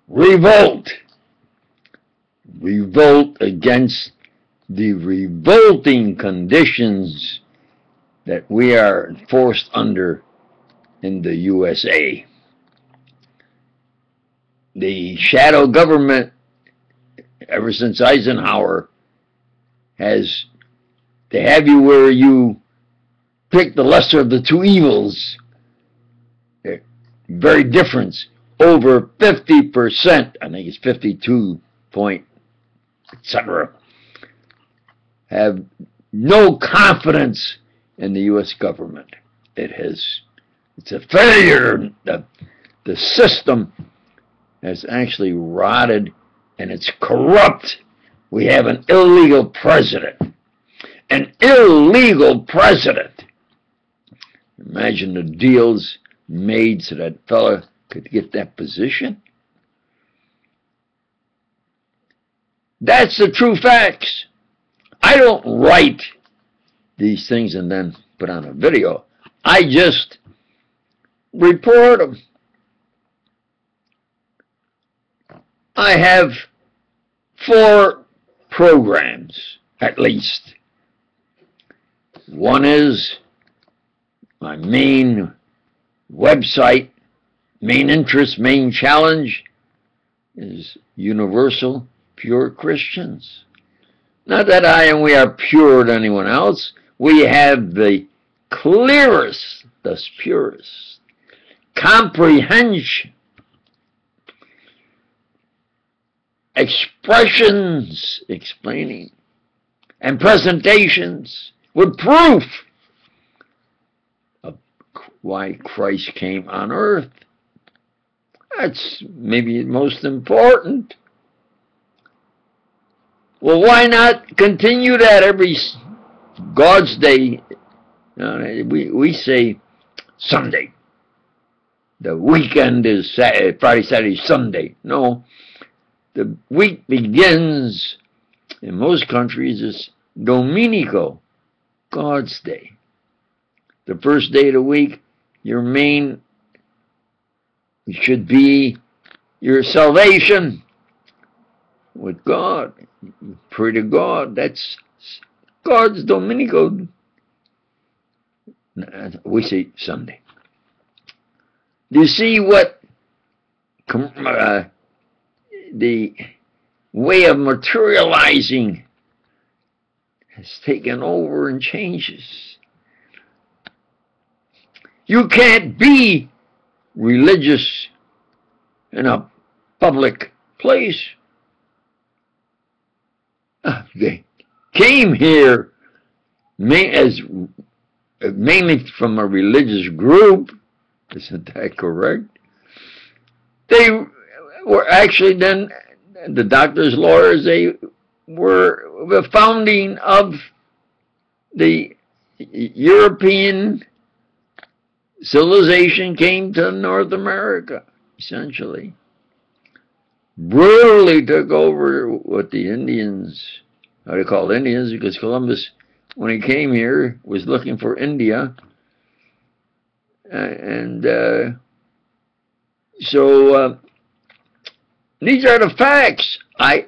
Revolt. Revolt against the revolting conditions that we are forced under in the USA. The shadow government, ever since Eisenhower, has to have you where you pick the lesser of the two evils. Very different. Over 50%, I think it's 52 point, etc., have no confidence in the U.S. government. It's a failure. The system has actually rotted, and it's corrupt. We have an illegal president. An illegal president. Imagine the deals made so that fella could get that position. That's the true facts. I don't write these things and then put on a video. I just report them. I have 4 programs, at least. One is my main website, main interest, main challenge is universal pure Christians. Not that I and we are purer than anyone else. We have the clearest, thus purest, comprehension, expressions explaining, and presentations with proof of why Christ came on earth. That's maybe most important. Well, why not continue that every God's Day? We say Sunday. The weekend is Saturday, Friday, Saturday, Sunday. No, the week begins in most countries is Dominico, God's Day. The first day of the week, your main should be your salvation with God. Pray to God. That's God's Dominico. We say Sunday. Do you see what the way of materializing has taken over and changes? You can't be religious in a public place. They came here mainly from a religious group. Isn't that correct? They were actually then, the doctors, lawyers, they were the founding of the European civilization came to North America, essentially. Brutally took over what the Indians, how they called Indians, because Columbus, when he came here, was looking for India. So these are the facts. I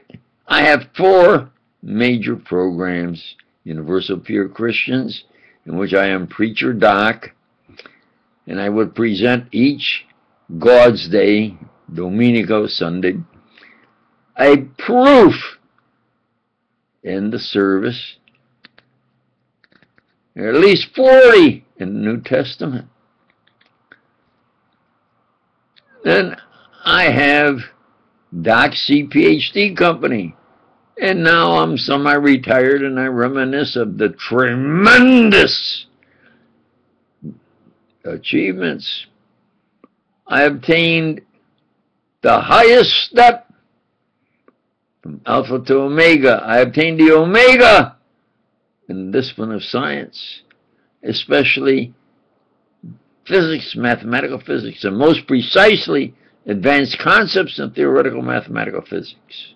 have 4 major programs, Universal Pure Christians, in which I am preacher doc, and I would present each God's Day, Dominico, Sunday, a proof in the service. There are at least 40 in the New Testament. Then I have Doc C PhD Company, and now I'm semi-retired and I reminisce of the tremendous achievements. I obtained the highest step from Alpha to Omega. I obtained the Omega in the discipline of science, especially physics, mathematical physics, and most precisely advanced concepts in theoretical mathematical physics.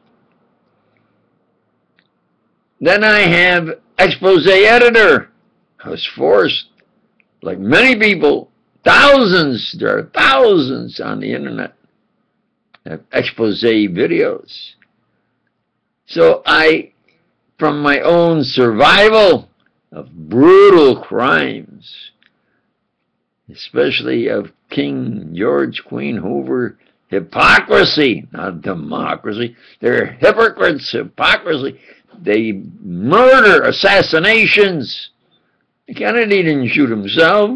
Then I have expose editor. I was forced, like many people, thousands, there are thousands on the internet, expose videos. So from my own survival of brutal crimes, especially of King George, Queen Hoover, hypocrisy, not democracy. They're hypocrites, hypocrisy. They murder, assassinations. Kennedy didn't shoot himself.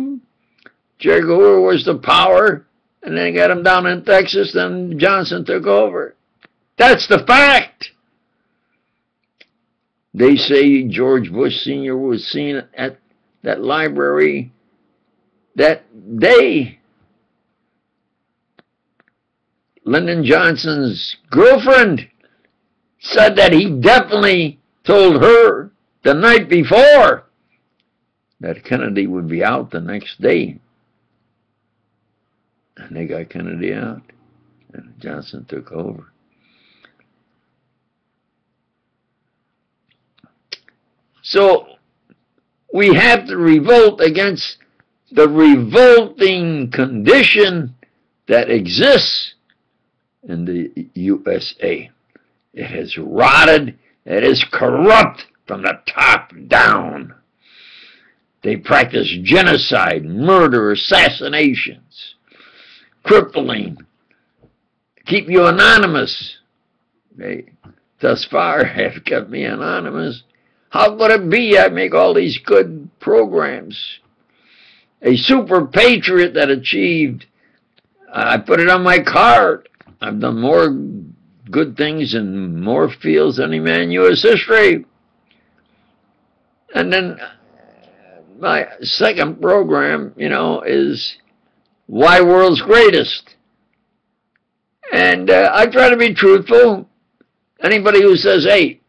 J. Edgar Hoover was the power, and then got him down in Texas, then Johnson took over. That's the fact. They say George Bush Sr. was seen at that library that day. Lyndon Johnson's girlfriend said that he definitely told her the night before that Kennedy would be out the next day. And they got Kennedy out, and Johnson took over. So we have to revolt against the revolting condition that exists in the U.S.A. It has rotted. It is corrupt from the top down. They practice genocide, murder, assassinations, crippling, keep you anonymous. They thus far have kept me anonymous. How could it be I make all these good programs? A super patriot that achieved, I put it on my card. I've done more good things in more fields than any man in U.S. history. And then my second program, is Why World's Greatest. And I try to be truthful. Anybody who says, hey,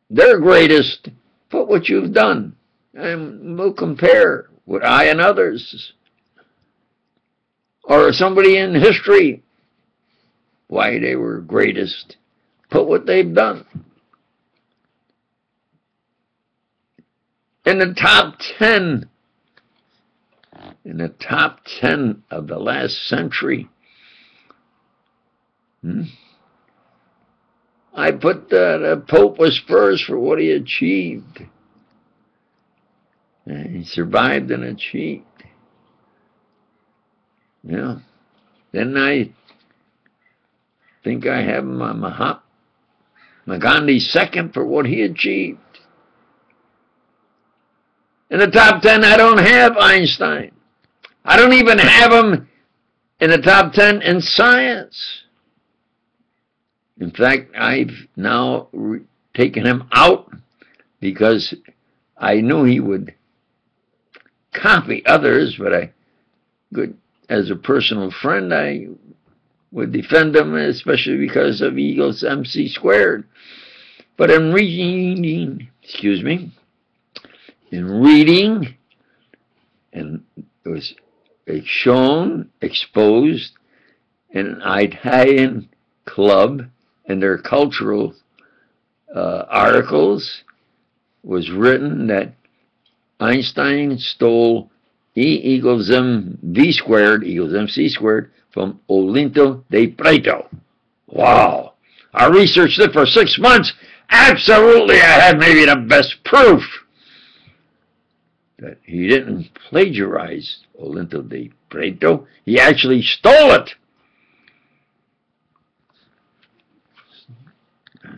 they're greatest, put what you've done, and we'll compare with I and others. Or somebody in history, why they were greatest, put what they've done. In the top 10 of the last century, I put the Pope was first for what he achieved. And he survived and achieved. Yeah. Then I think I have Mahatma Gandhi second for what he achieved. In the top 10, I don't have Einstein. I don't even have him in the top 10 in science. In fact, I've now taken him out because I knew he would copy others, but as a personal friend, I would defend him, especially because of E equals MC squared. But in reading, and it was shown, exposed in an Italian club, and their cultural articles was written that Einstein stole E equals mv squared equals mc squared from Olinto de Preto. Wow. I researched it for 6 months. Absolutely, I had maybe the best proof that he didn't plagiarize Olinto de Preto. He actually stole it.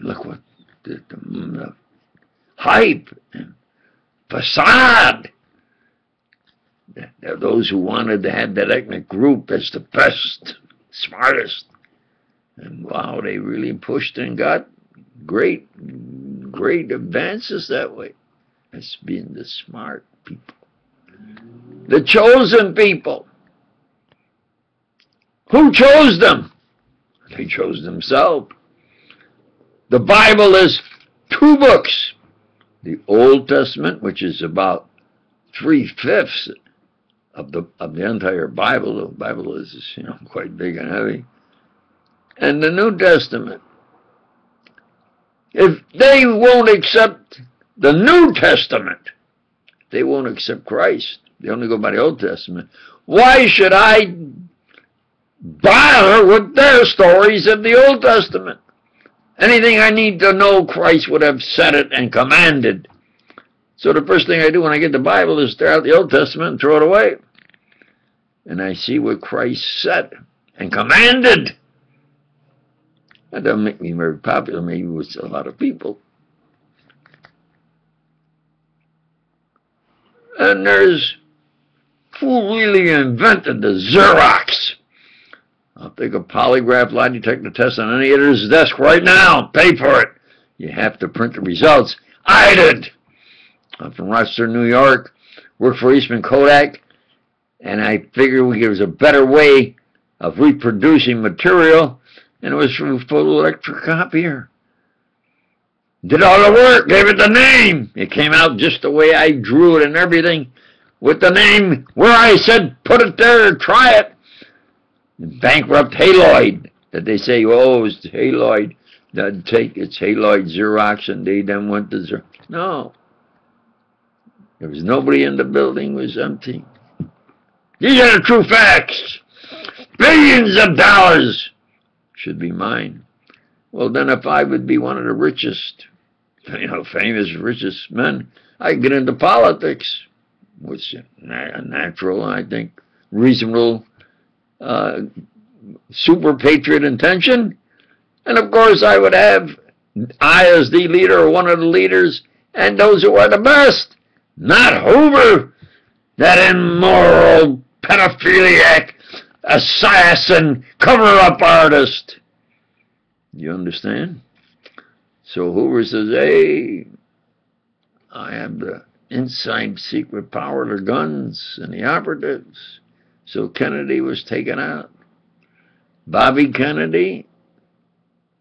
Look what the hype and facade. Those who wanted to have that ethnic group as the best, smartest. And wow, they really pushed and got great advances that way. As being the smart people. The chosen people. Who chose them? They chose themselves. The Bible is 2 books. The Old Testament, which is about 3/5 of the entire Bible. The Bible is quite big and heavy. And the New Testament. If they won't accept the New Testament, they won't accept Christ. They only go by the Old Testament. Why should I bother with their stories of the Old Testament. Anything I need to know, Christ would have said it and commanded. So the first thing I do when I get the Bible is tear out the Old Testament and throw it away. And I see what Christ said and commanded. That doesn't make me very popular, maybe with a lot of people. And there's who really invented the Xerox. I'll take a polygraph lie detector test on any editor's desk right now. Pay for it. You have to print the results. I did. I'm from Rochester, New York. Worked for Eastman Kodak. And I figured there was a better way of reproducing material. And it was through photoelectric copier. Did all the work. Gave it the name. It came out just the way I drew it and everything. With the name where I said, put it there, try it. Bankrupt Haloid, that they say, oh, it's Haloid, it's Haloid Xerox, and they then went to Xerox. No. There was nobody in the building, it was empty. These are the true facts. Billions of dollars should be mine. Well, then if I would be one of the richest, famous richest men, I'd get into politics, which is natural, I think, reasonable, super patriot intention. And of course I would have, I as the leader or one of the leaders, and those who are the best, not Hoover, that immoral, pedophiliac, assassin, cover-up artist. You understand? So Hoover says, hey, I have the inside secret power of the guns and the operatives. So Kennedy was taken out. Bobby Kennedy,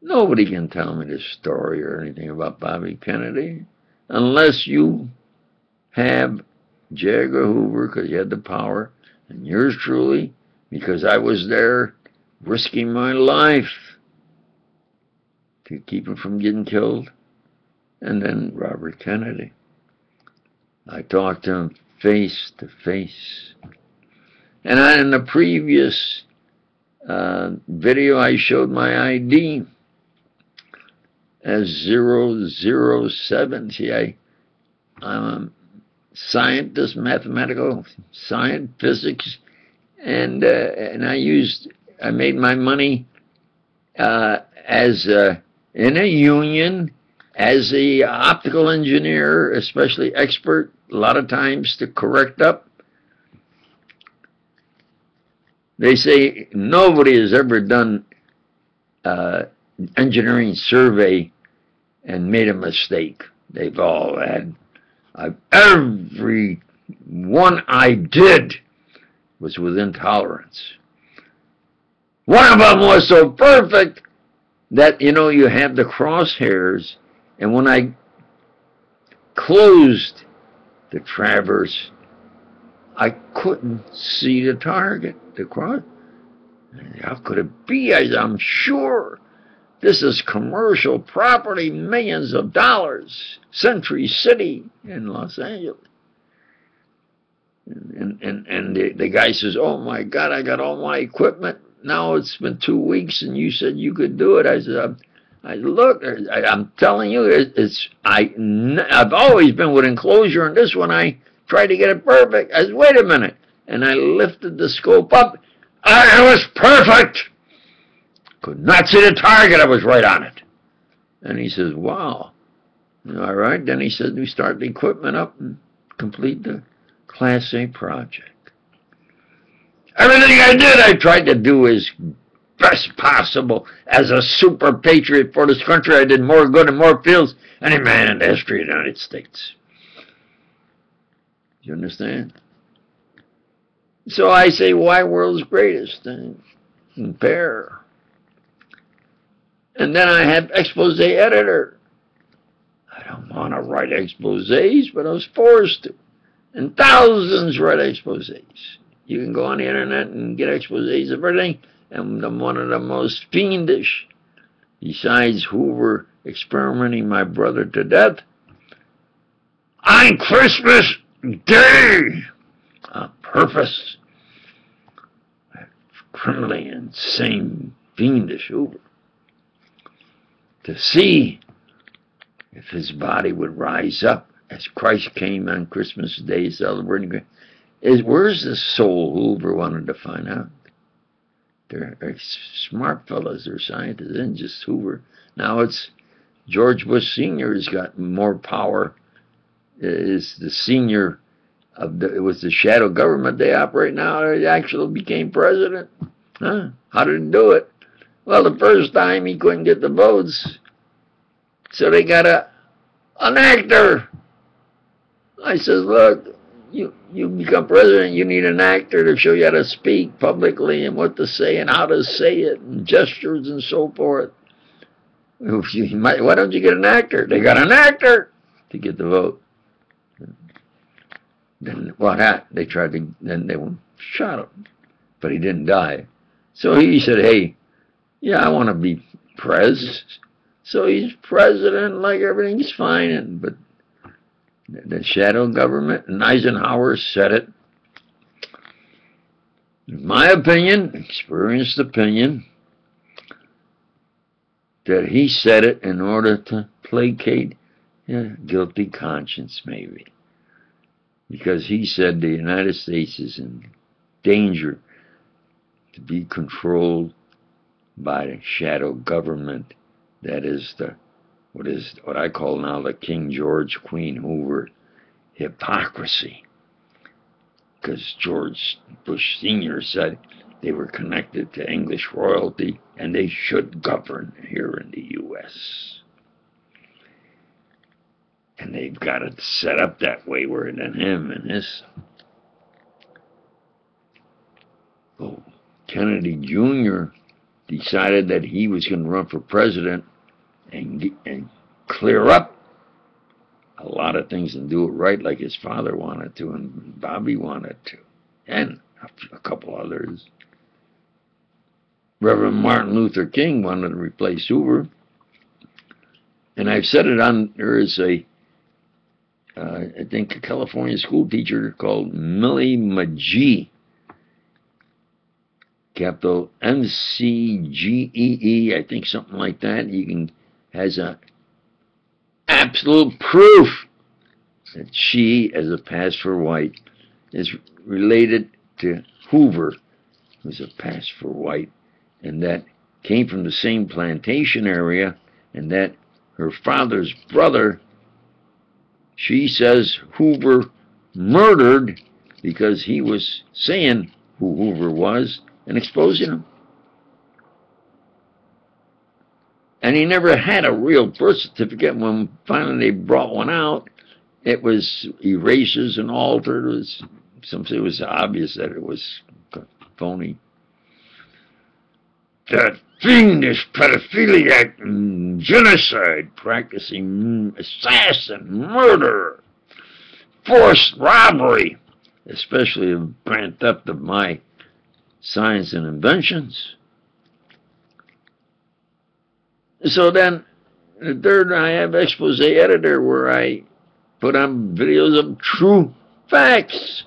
nobody can tell me the story or anything about Bobby Kennedy unless you have J. Edgar Hoover, because you had the power, and yours truly, because I was there risking my life to keep him from getting killed, and then Robert Kennedy. I talked to him face to face. And in the previous video, I showed my ID as 007. See, I'm a scientist, mathematical science, physics, and I made my money as in a union, as a optical engineer, especially expert, a lot of times to correct up. They say nobody has ever done engineering survey and made a mistake. They've all had, every one I did was within tolerance. One of them was so perfect that, you have the crosshairs, and when I closed the traverse, I couldn't see the target, the cross. How could it be? I'm sure this is commercial property, millions of dollars, Century City in Los Angeles. And the guy says, oh my God, I got all my equipment. Now it's been 2 weeks and you said you could do it. I said, look, I'm telling you, I've always been with enclosure, and this one I tried to get it perfect. I said, wait a minute. And I lifted the scope up. It was perfect. Could not see the target. I was right on it. And he says, wow. All right. Then he said, we start the equipment up and complete the Class A project. Everything I did, I tried to do as best possible. As a super patriot for this country, I did more good in more fields than any man in the history of the United States. You understand? So I say, why world's greatest? And compare. And then I have expose editor. I don't want to write exposés, but I was forced to. And thousands write exposés. You can go on the internet and get exposés of everything. And I'm one of the most fiendish, besides Hoover experimenting my brother to death, on Christmas Day, on purpose. criminally insane, fiendish Hoover, to see if his body would rise up as Christ came on Christmas Day celebrating. Where's the soul Hoover wanted to find out? They're smart fellas, they're scientists, it isn't just Hoover. Now it's George Bush Sr. has got more power, is the senior of it was the shadow government they operate now. He actually became president. Huh? How did he do it? Well, the first time he couldn't get the votes, so they got an actor. I says, look, you become president, you need an actor to show you how to speak publicly and what to say and how to say it and gestures and so forth. Why don't you get an actor? They got an actor to get the vote. Then what happened? They tried to, then they shot him, but he didn't die. So he said, hey, yeah, I want to be pres. So he's president, like everything's fine. But the shadow government, and Eisenhower said it. In my opinion, experienced opinion, that he said it in order to placate a guilty conscience, maybe. Because he said the United States is in danger to be controlled by the shadow government. That is what I call now the King George, Queen Hoover hypocrisy. Because George Bush Sr. said they were connected to English royalty and they should govern here in the U.S. And they've got it set up that way where then him and his Kennedy Jr. decided that he was going to run for president and clear up a lot of things and do it right like his father wanted to and Bobby wanted to, and a couple others. Reverend Martin Luther King wanted to replace Hoover. And I've said it on, there is I think a California school teacher called Millie McGee, capital MCGEE, I think something like that. Has a absolute proof that she, as a pass for white, is related to Hoover, who's a pass for white, and that came from the same plantation area, and that her father's brother, she says Hoover murdered because he was saying who Hoover was and exposing him. And he never had a real birth certificate. When finally they brought one out, it was erasures and altered. It was obvious that it was phony. That fiendish pedophiliac genocide practicing assassin, murder, forced robbery, especially of grand theft of my science and inventions. So then, the third, I have expose editor where I put on videos of true facts.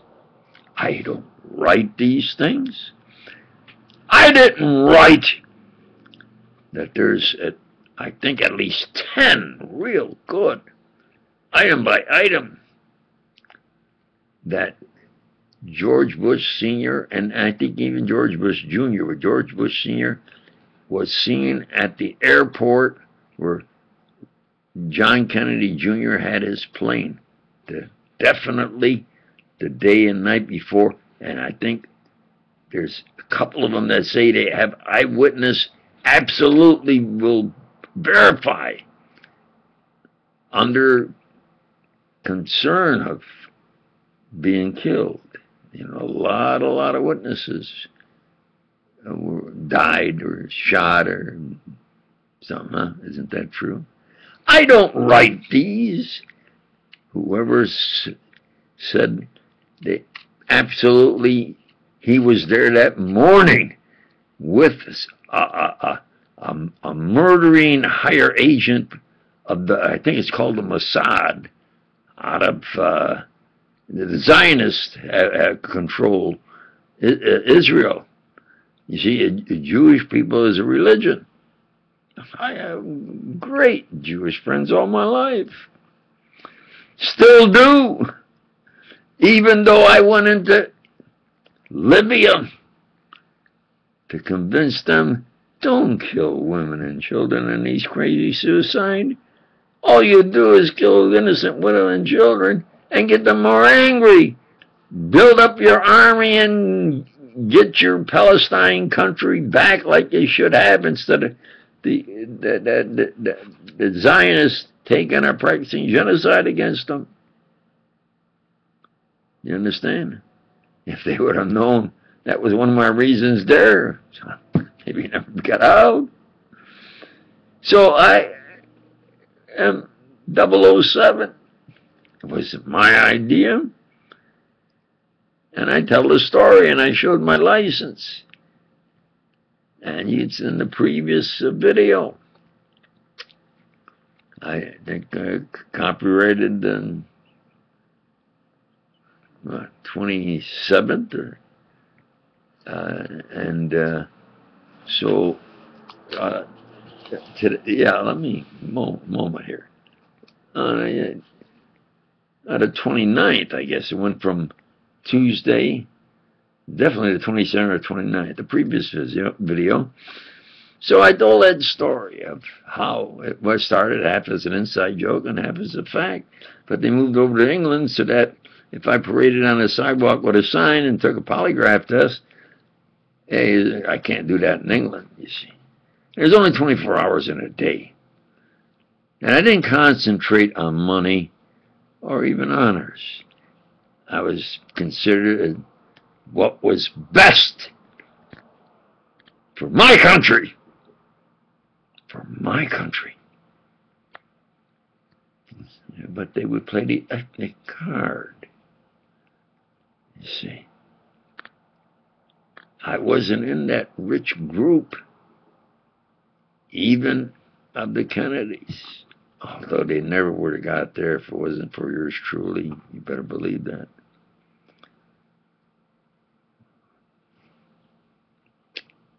I don't write these things. I didn't write that there's, I think, at least 10 real good, item by item, that George Bush Sr., and I think even George Bush Jr., but George Bush Sr. was seen at the airport where John Kennedy Jr. had his plane. Definitely the day and night before, and I think there's a couple of them that say they have eyewitness, absolutely will verify under concern of being killed. You know, a lot of witnesses died or shot or something, huh? Isn't that true? I don't write these. Whoever said they absolutely, he was there that morning with a murdering higher agent of the, I think it's called the Mossad, out of the Zionists control Israel. You see, Jewish people is a religion. I have great Jewish friends all my life. Still do. Even though I went into Libya to convince them, don't kill women and children in these crazy suicide. All you do is kill innocent women and children and get them more angry. Build up your army and get your Palestine country back like you should have, instead of the Zionists taking or practicing genocide against them. You understand? If they would have known that was one of my reasons there, maybe he never got out. So I am 007. It was my idea. And I tell the story, and I showed my license. And it's in the previous video. I think copyrighted on 27th, or today, yeah. Let me moment here. On the 29th, I guess it went from Tuesday, definitely the 27th or 29th, the previous video. So I told that story of how it was started, half as an inside joke and half as a fact. But they moved over to England so that if I paraded on the sidewalk with a sign and took a polygraph test, hey, I can't do that in England, you see. There's only 24 hours in a day. And I didn't concentrate on money or even honors. I was considered what was best for my country. For my country. But they would play the ethnic card. You see. I wasn't in that rich group, even of the Kennedys. Although they never would have got there if it wasn't for yours truly. You better believe that.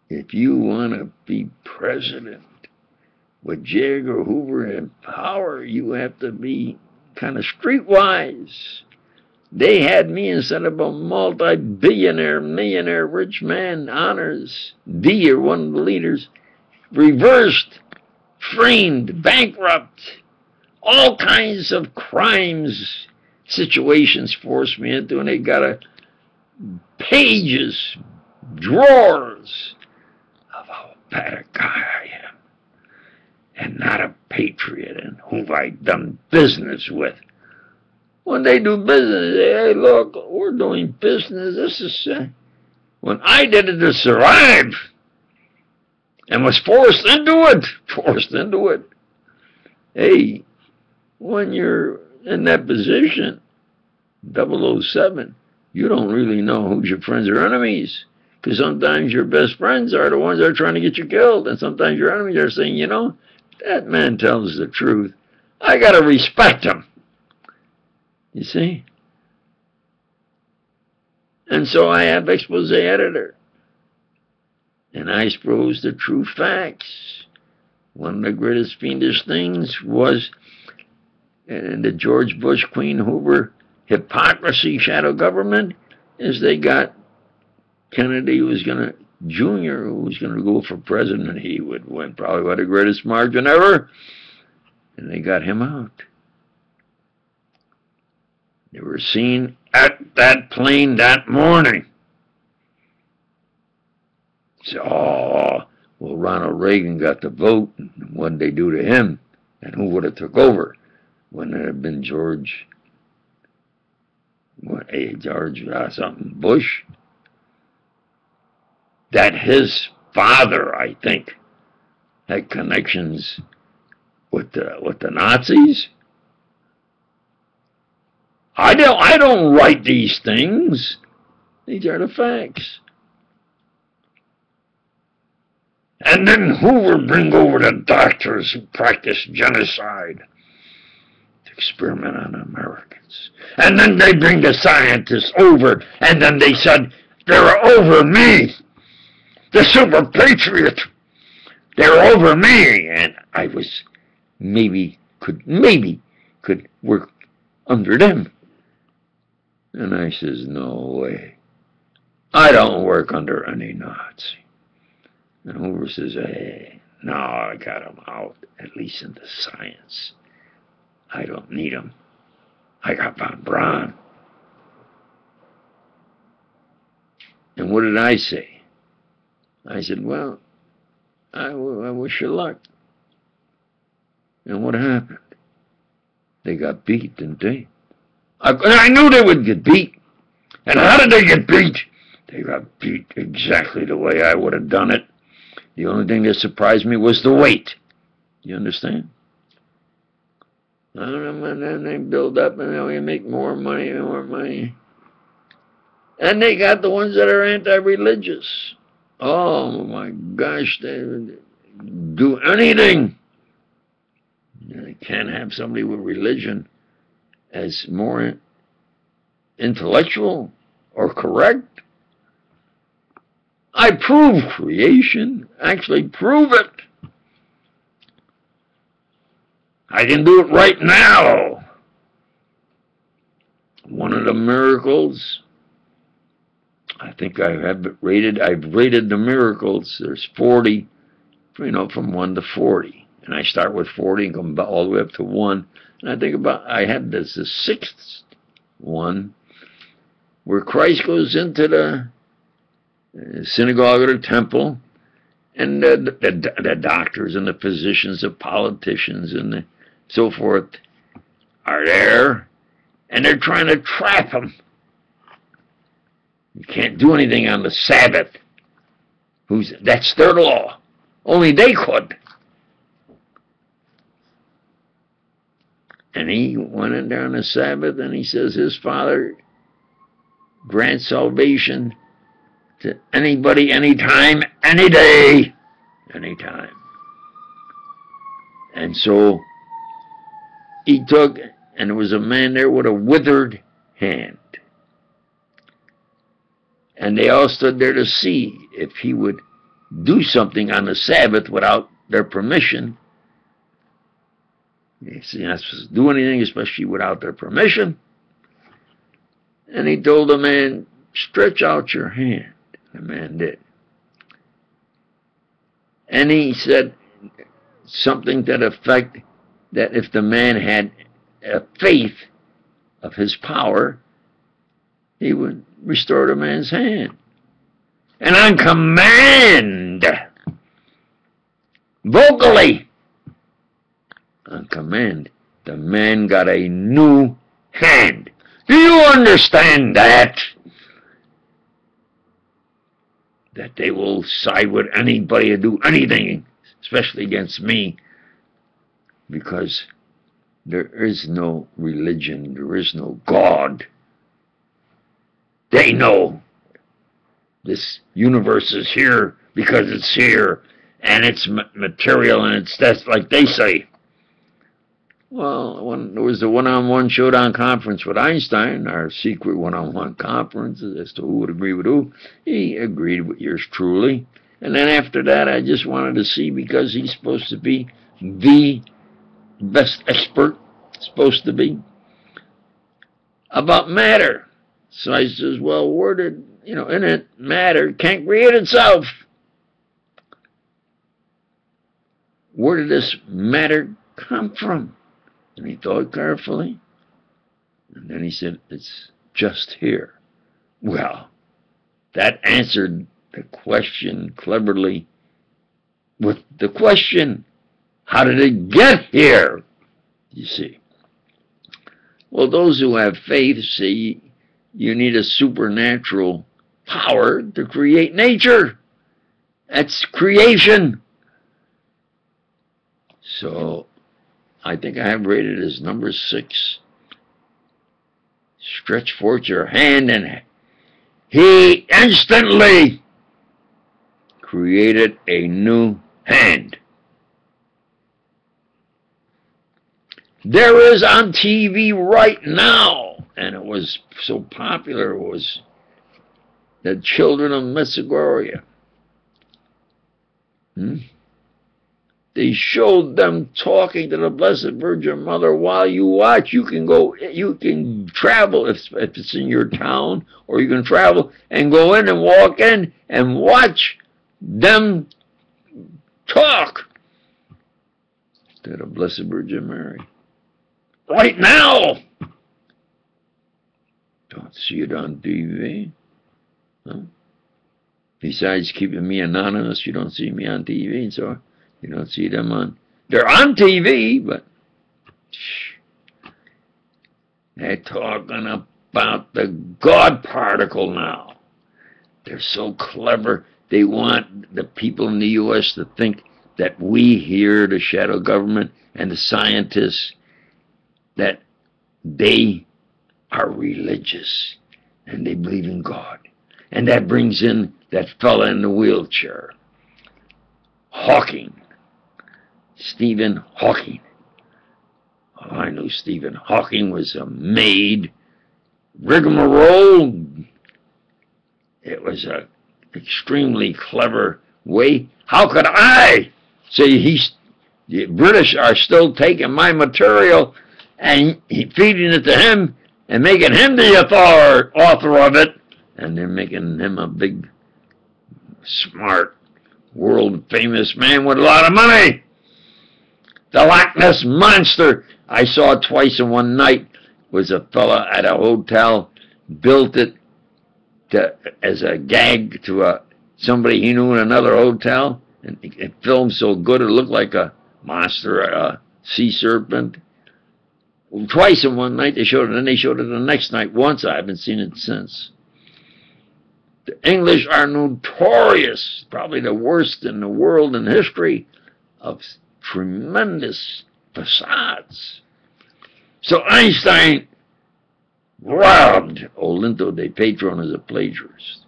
If you want to be president with J. Edgar Hoover in power, you have to be kind of streetwise. They had me instead of a multi-billionaire, millionaire, rich man, honors, D, or one of the leaders, reversed, framed, bankrupt, all kinds of crimes, situations forced me into, and they got pages, drawers of how bad a guy I am, and not a patriot, and who I've done business with. When they do business, they say, hey, look, we're doing business. This is, when I did it to survive, and was forced into it. Hey, when you're in that position, 007, you don't really know who's your friends or enemies. Because sometimes your best friends are the ones that are trying to get you killed. And sometimes your enemies are saying, you know, that man tells the truth. I got to respect him. You see? And so I have expose editor. And I expose the true facts. One of the greatest fiendish things was in the George Bush, Queen Hoover hypocrisy shadow government, is they got Kennedy, who was going to, Jr., who was going to go for president. He would win probably by the greatest margin ever. And they got him out. They were seen at that plane that morning. So, oh, well, Ronald Reagan got the vote, and what did they do to him? And who would have took over? Wouldn't it have been George something Bush? That his father, I think, had connections with the Nazis. I don't write these things. These are the facts. And then Hoover bring over the doctors who practice genocide to experiment on Americans. And then they bring the scientists over, and then they said, they're over me. the super patriot. They're over me, and I was maybe could work under them. And I says, no way. I don't work under any Nazi. And Hoover says, hey, no, I got him out, at least in the science. I don't need him. I got von Braun. And what did I say? I said, well, I wish you luck. And what happened? They got beat, didn't they? I knew they would get beat. And how did they get beat? They got beat exactly the way I would have done it. The only thing that surprised me was the weight. You understand? And then they build up and then we make more money and more money. And they got the ones that are anti-religious. Oh my gosh, they do anything. They can't have somebody with religion as more intellectual or correct. I prove creation. Actually prove it. I can do it right now. One of the miracles, I think I've rated the miracles. There's 40, from 1 to 40. And I start with 40 and come all the way up to 1. And I had the 6th one, where Christ goes into the synagogue or the temple, and the doctors and the physicians, the politicians, and so forth are there, and they're trying to trap him. You can't do anything on the Sabbath. That's their law. Only they could. And he went in there on the Sabbath, and he says his Father grants salvation to anybody, anytime, any day, anytime. And so he took, and there was a man there with a withered hand. And they all stood there to see if he would do something on the Sabbath without their permission. You're not supposed to do anything, especially without their permission. And he told the man, stretch out your hand. The man did. And he said something to the effect that if the man had a faith of his power, he would restore the man's hand. And on command, vocally, on command, the man got a new hand. Do you understand that? That they will side with anybody to do anything, especially against me, because there is no religion, there is no God. They know this universe is here because it's here, and it's material, and that's like they say. Well, when there was the one-on-one showdown conference with Einstein, our secret one-on-one conference as to who would agree with who, he agreed with yours truly. And then after that, I just wanted to see, because he's supposed to be the best expert, supposed to be, about matter. So I says, well, where did, in it, matter can't create itself. Where did this matter come from? And he thought carefully, and then he said, it's just here. Well, that answered the question cleverly with the question, how did it get here? You see. Well, those who have faith see you need a supernatural power to create nature. That's creation. So I think I have rated as number 6. Stretch forth your hand, and he instantly created a new hand. There is on TV right now, and it was so popular, it was the children of Medjugorje. They showed them talking to the Blessed Virgin Mother while you watch. You can travel if it's in your town, or you can travel and go in and walk in and watch them talk to the Blessed Virgin Mary. Right now! Don't see it on TV. No? Besides keeping me anonymous, you don't see me on TV, so you don't see them on. They're on TV, but they're talking about the God particle now. They're so clever. They want the people in the U.S. to think that we here, the shadow government and the scientists, that they are religious and they believe in God. And that brings in that fella in the wheelchair, Hawking. Stephen Hawking. Oh, I knew Stephen Hawking was a made rigmarole. It was an extremely clever way. How could I say the British are still taking my material and feeding it to him and making him the author of it, and they're making him a big, smart, world-famous man with a lot of money. The Loch Ness Monster, I saw it twice in one night, was a fella at a hotel, built it as a gag to somebody he knew in another hotel, and it filmed so good it looked like a monster, a sea serpent. Twice in one night they showed it, and they showed it the next night once. I haven't seen it since. The English are notorious, probably the worst in the world in history, of tremendous facades. So Einstein robbed Olinto de Patron as a plagiarist.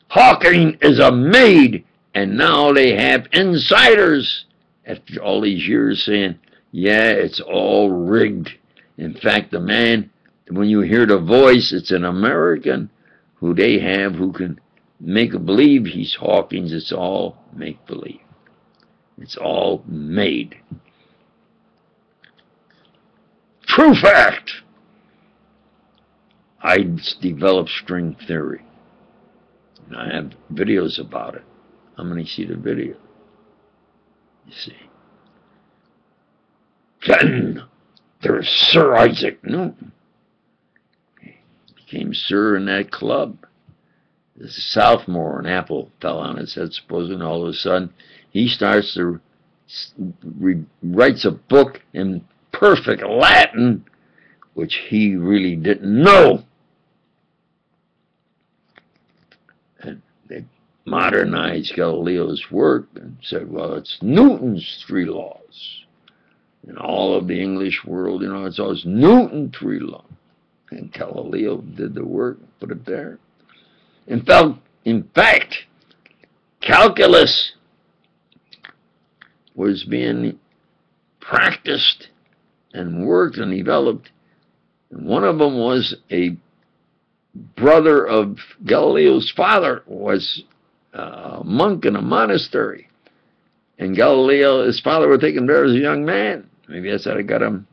Hawking is a maid, and now they have insiders after all these years saying, yeah, it's all rigged. In fact, the man, when you hear the voice, it's an American who they have who can make believe he's Hawkins. It's all make-believe. It's all made. True fact. I developed string theory. And I have videos about it. How many see the video? You see. Then there's Sir Isaac Newton. He became Sir in that club. The sophomore, an apple fell on his head, supposedly, and all of a sudden he starts to writes a book in perfect Latin, which he really didn't know. And they modernized Galileo's work and said, well, it's Newton's 3 laws. In all of the English world, you know, it's always Newton 3 laws. And Galileo did the work, put it there. In fact, calculus was being practiced and worked and developed. And one of them was a brother of Galileo's father, was a monk in a monastery. And Galileo, his father, were taken there as a young man. Maybe that's how they got him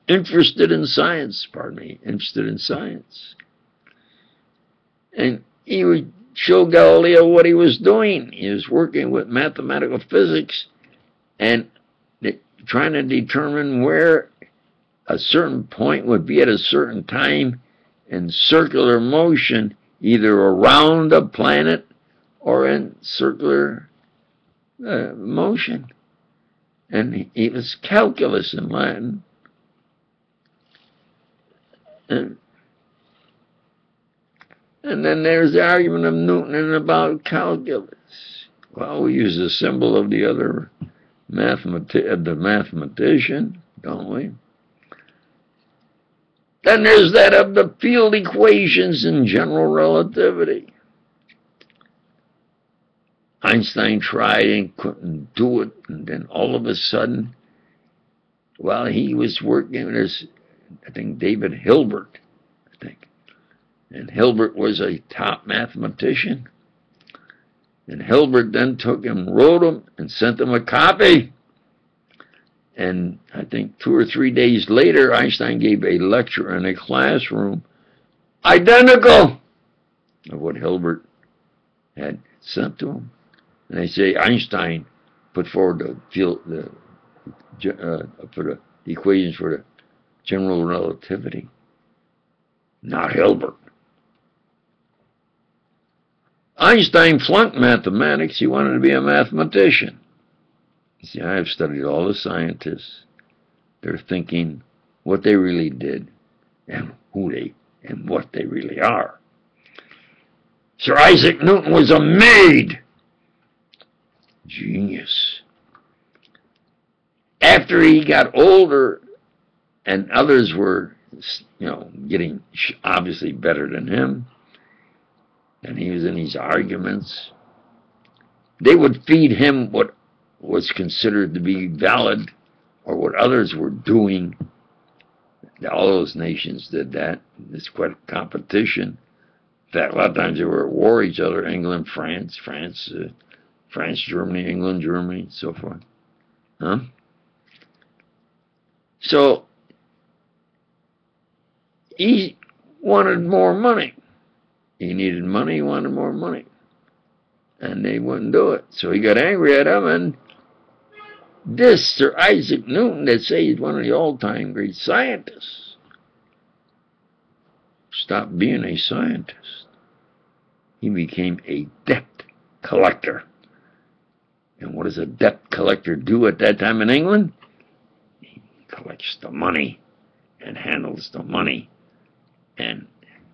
interested in science, interested in science. And he would show Galileo what he was doing. He was working with mathematical physics and trying to determine where a certain point would be at a certain time in circular motion, either around a planet or in circular motion. And it was calculus in Latin. And then there's the argument of Newton about calculus. Well, we use the symbol of the other mathematician, don't we? Then there's that of the field equations in general relativity. Einstein tried and couldn't do it, and then all of a sudden, well, he was working with, I think, David Hilbert, I think. And Hilbert was a top mathematician. And Hilbert then took him, wrote him, and sent him a copy. And I think 2 or 3 days later, Einstein gave a lecture in a classroom identical of what Hilbert had sent to him. And they say Einstein put forward the equations for the general relativity, not Hilbert. Einstein flunked mathematics. He wanted to be a mathematician. You see, I have studied all the scientists. They're thinking what they really did and what they really are. Sir Isaac Newton was a maid. Genius. After he got older and others were, getting obviously better than him, and he was in these arguments, they would feed him what was considered to be valid or what others were doing. All those nations did that. It's quite a competition. In fact, a lot of times they were at war with each other. England, France, Germany, England, Germany, and so forth. So he wanted more money. He needed money, he wanted more money. And they wouldn't do it. So he got angry at them, and this Sir Isaac Newton, that say he's one of the all-time great scientists, stopped being a scientist. He became a debt collector. And what does a debt collector do at that time in England? He collects the money and handles the money, and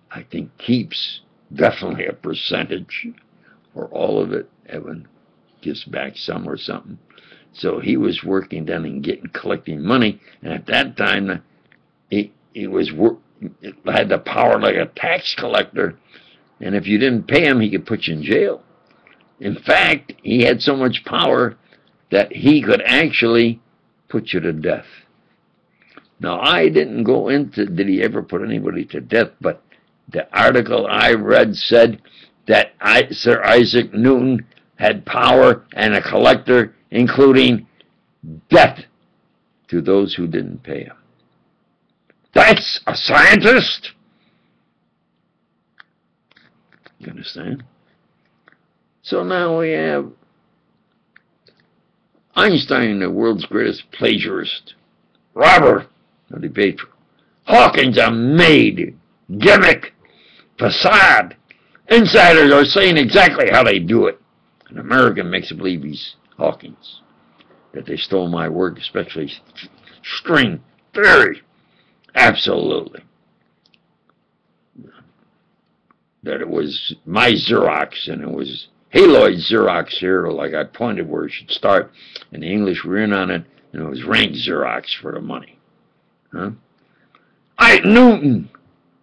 I think keeps definitely a percentage or all of it. Evan gives back some or something. So he was working then and collecting money, and at that time he had the power like a tax collector, and if you didn't pay him, he could put you in jail. In fact, he had so much power that he could actually put you to death. Now, I didn't go into did he ever put anybody to death, but the article I read said that Sir Isaac Newton had power and a collector, including death to those who didn't pay him. That's a scientist! You understand? So now we have Einstein, the world's greatest plagiarist, robber, no debate for. Hawkins, a maid, gimmick, facade. Insiders are saying exactly how they do it. An American makes you believe he's Hawkins, that they stole my work, especially string theory. Absolutely. That it was my Xerox, and it was Haloid Xerox here, like I pointed where it should start, and the English were in on it, and it was ranked Xerox for the money. Newton,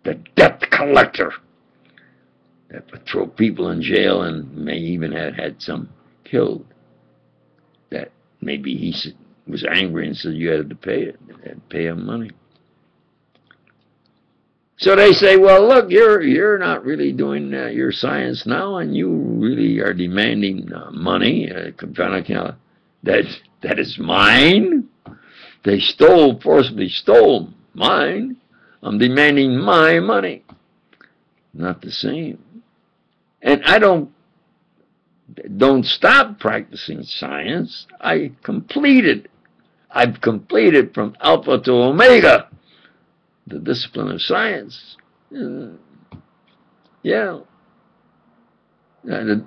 the debt collector, that would throw people in jail and may even have had some killed. That maybe he was angry and said you had to pay it, and pay him money. So they say, well, look, you're not really doing your science now, and you really are demanding money. That is mine. They forcibly stole mine. I'm demanding my money. Not the same. And I don't stop practicing science. I've completed from alpha to omega the discipline of science. Yeah. The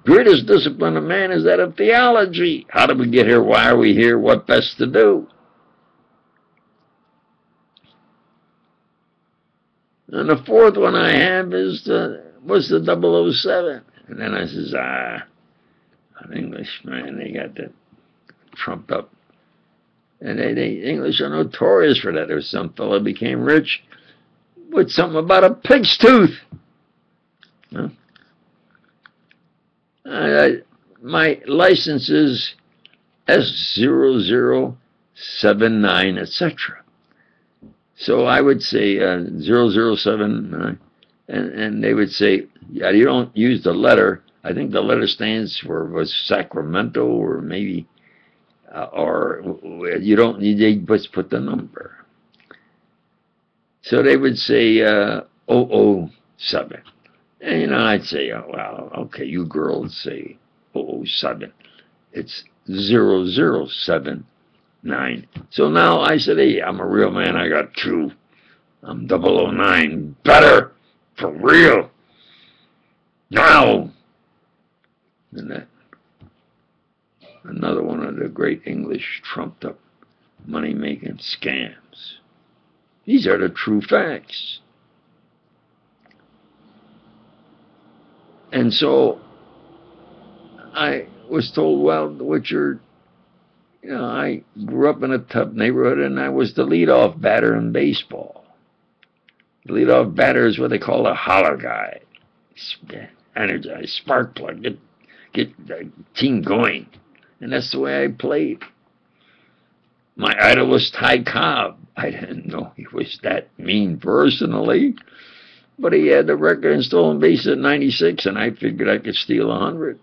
greatest discipline of man is that of theology. How did we get here? Why are we here? What best to do? And the fourth one I have is what's the 007? And then I says, an English man, they got that trumped up. And the English are notorious for that. There was some fellow became rich with something about a pig's tooth. Huh? My license is S0079, etc. So I would say 0079, and they would say, yeah, you don't use the letter, I think the letter stands for was Sacramento, or maybe, or you don't need, they just put the number. So they would say 007. And, you know, I'd say, oh, well, okay, you girls say 007. It's 0079. So now I said, hey, I'm a real man. I got two. I'm 009. Better. For real. Now. And that, another one of the great English trumped up money-making scams. These are the true facts. And so I was told, well, I grew up in a tough neighborhood, and I was the leadoff batter in baseball. The leadoff batter is what they call a holler guy. Energize, spark plug, get the team going. And that's the way I played. My idol was Ty Cobb. I didn't know he was that mean personally, but he had the record in stolen base at 96, and I figured I could steal 100.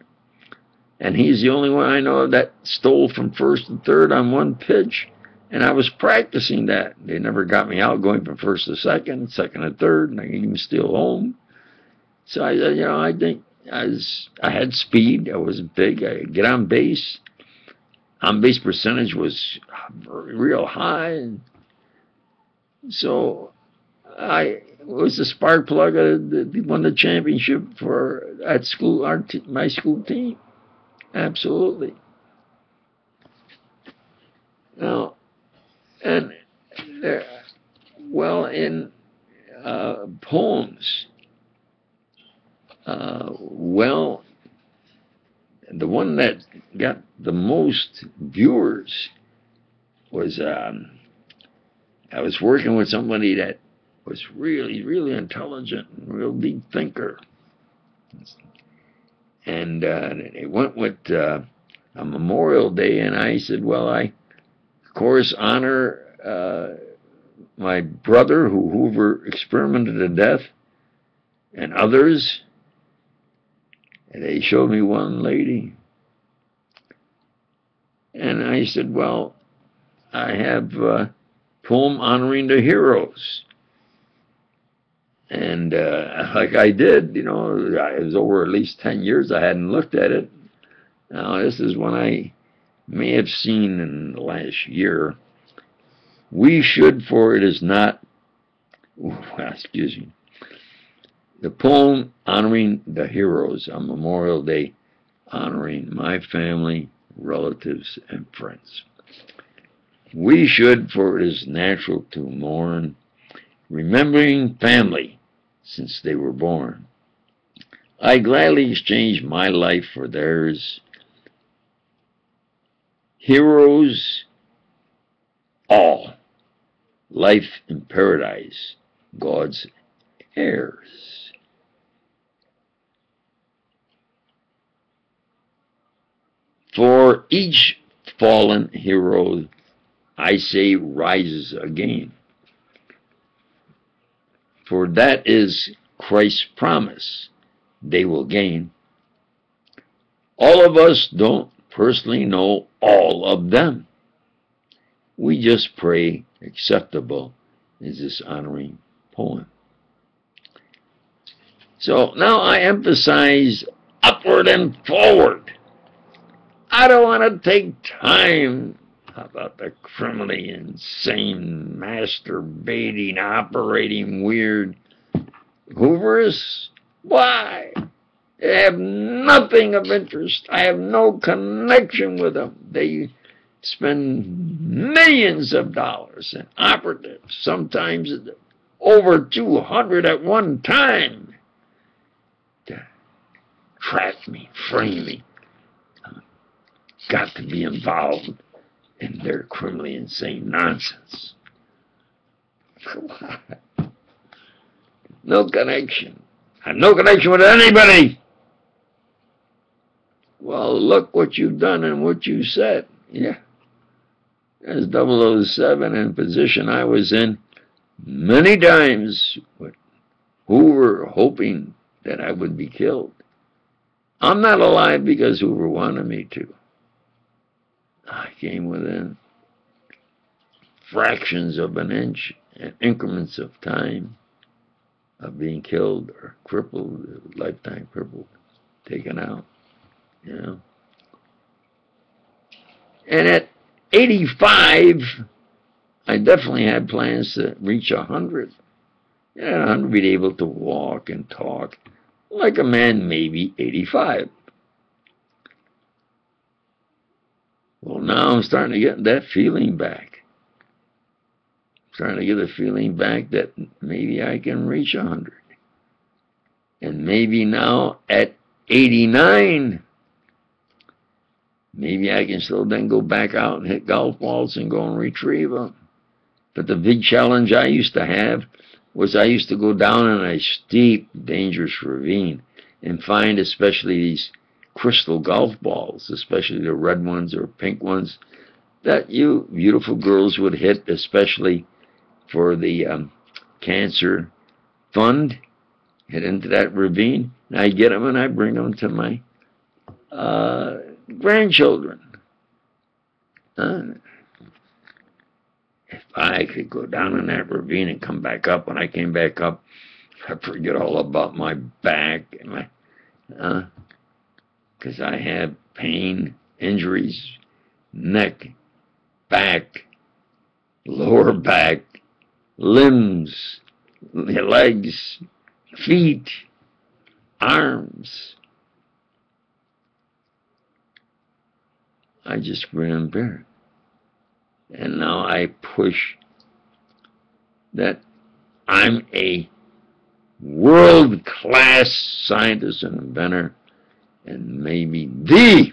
And he's the only one I know that stole from first to third on one pitch, and I was practicing that. They never got me out going from first to second, second to third, and I could even steal home. So I, you know, I think I had speed. I was big. I could get on base. On-base percentage was real high. And so I was the spark plug that won the championship for at school, my school team. Absolutely. Now, and well, in poems, well, the one that got the most viewers was, I was working with somebody that was really, really intelligent and real deep thinker. And it went with a Memorial Day, and I said, well, I, of course, honor my brother who Hoover experimented to death and others. And they showed me one lady. And I said, well, I have a poem honoring the heroes. And like I did, you know, it was over at least 10 years I hadn't looked at it. Now, this is one I may have seen in the last year. We should, for it is not, excuse me, the poem honoring the heroes on Memorial Day, honoring my family, relatives, and friends. We should, for it is natural to mourn, remembering family since they were born. I gladly exchange my life for theirs. Heroes all, life in paradise, God's heirs. For each fallen hero, I say, rises again. For that is Christ's promise, they will gain. All of us don't personally know all of them. We just pray acceptable is this honoring poem. So now I emphasize upward and forward. I don't want to take time about the criminally insane, masturbating, operating weird Hoovers. Why? They have nothing of interest. I have no connection with them. They spend millions of dollars in operatives, sometimes over 200 at one time, to trap me, frame me. Got to be involved in their criminally insane nonsense. No connection. I have no connection with anybody. Well, look what you've done and what you said. Yeah. As 007 in position I was in many times with Hoover hoping that I would be killed. I'm not alive because Hoover wanted me to. I came within fractions of an inch and increments of time of being killed or crippled, lifetime crippled, taken out, you know. And at 85, I definitely had plans to reach 100. And at 100, be able to walk and talk like a man, maybe 85. Well, now I'm starting to get that feeling back. Starting to get a feeling back that maybe I can reach 100. And maybe now at 89, maybe I can still then go back out and hit golf balls and go and retrieve them. But the big challenge I used to have was I used to go down in a steep, dangerous ravine and find especially these crystal golf balls, especially the red ones or pink ones, that you beautiful girls would hit, especially for the cancer fund, hit into that ravine. And I get them and I bring them to my grandchildren. If I could go down in that ravine and come back up, when I came back up, I forget all about my back and my, because I had pain, injuries, neck, back, lower back, limbs, legs, feet, arms. I just grin and bear it. And now I push that I'm a world-class scientist and inventor, and maybe the,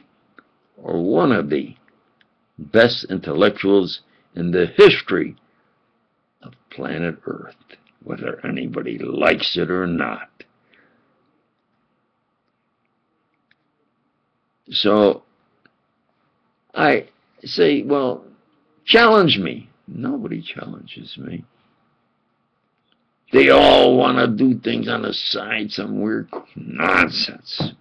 or one of the, best intellectuals in the history of planet Earth, whether anybody likes it or not. So I say, well, challenge me. Nobody challenges me. They all want to do things on the side, some weird nonsense.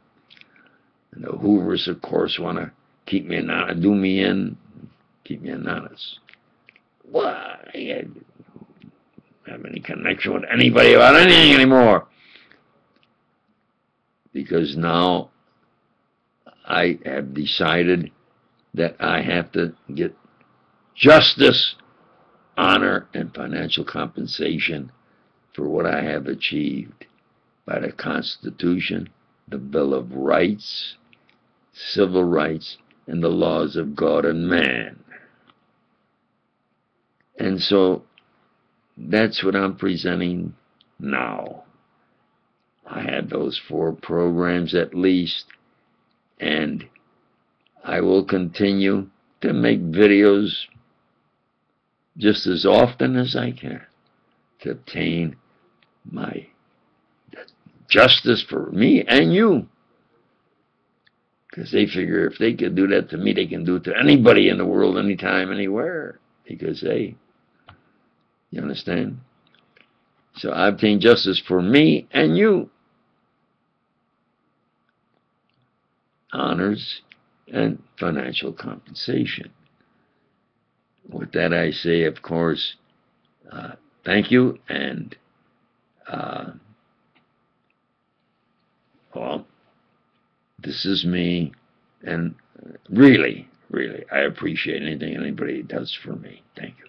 And the Hoovers, of course, want to keep me anonymous, do me in, keep me anonymous. Well, I don't have any connection with anybody about anything anymore. Because now I have decided that I have to get justice, honor, and financial compensation for what I have achieved by the Constitution, the Bill of Rights, civil rights, and the laws of God and man. And so that's what I'm presenting now. I had those 4 programs at least, and I will continue to make videos just as often as I can to obtain my justice for me and you. Because they figure if they could do that to me, they can do it to anybody in the world, anytime, anywhere. Because they, you understand? So I obtain justice for me and you. Honors and financial compensation. With that I say, of course, thank you, and well, this is me, and really, really, I appreciate anything anybody does for me. Thank you.